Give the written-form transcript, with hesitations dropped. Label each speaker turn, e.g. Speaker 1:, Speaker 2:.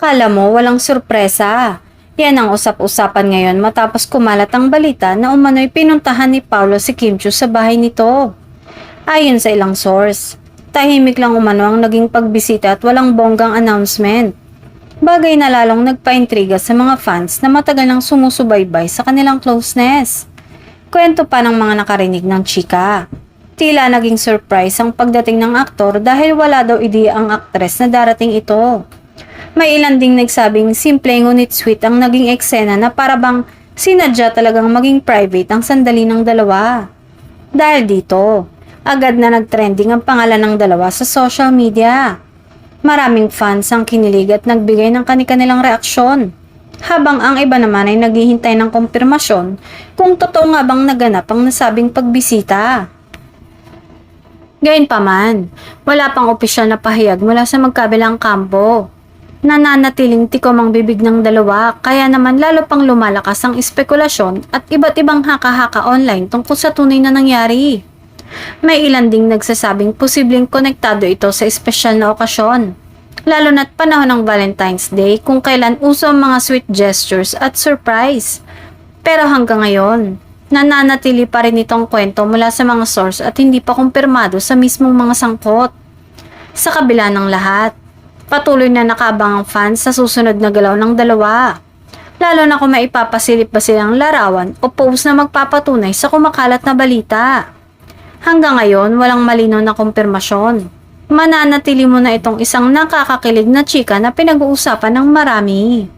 Speaker 1: Kala mo walang sorpresa. Yan ang usap-usapan ngayon matapos kumalat ang balita na umano'y pinuntahan ni Paolo si Kim Chiu sa bahay nito. Ayon sa ilang source, tahimik lang umano ang naging pagbisita at walang bonggang announcement. Bagay na lalong nagpaintriga sa mga fans na matagal nang sumusubaybay sa kanilang closeness. Kwento pa ng mga nakarinig ng chika. Tila naging surprise ang pagdating ng aktor dahil wala daw ideya ang aktres na darating ito. May ilan ding nagsabing simple ngunit sweet ang naging eksena na parabang sinadya talagang maging private ang sandali ng dalawa. Dahil dito, agad na nagtrending ang pangalan ng dalawa sa social media. Maraming fans ang kinilig at nagbigay ng kani-kanilang reaksyon. Habang ang iba naman ay naghihintay ng kumpirmasyon kung totoo nga bang naganap ang nasabing pagbisita. Gayunpaman, wala pang opisyal na pahayag mula sa magkabilang kampo. Nananatiling tikom ang bibig ng dalawa kaya naman lalo pang lumalakas ang espekulasyon at iba't ibang haka-haka online tungkol sa tunay na nangyari. May ilan ding nagsasabing posibleng konektado ito sa espesyal na okasyon, lalo na't panahon ng Valentine's Day kung kailan uso ang mga sweet gestures at surprise. Pero hanggang ngayon, nananatili pa rin itong kwento mula sa mga source at hindi pa kumpirmado sa mismong mga sangkot. Sa kabila ng lahat, patuloy na nakaabang ang fans sa susunod na galaw ng dalawa. Lalo na kung maipapasilip ba silang larawan o post na magpapatunay sa kumakalat na balita. Hanggang ngayon, walang malinaw na kumpirmasyon. Mananatili mo na itong isang nakakakilig na chika na pinag-uusapan ng marami.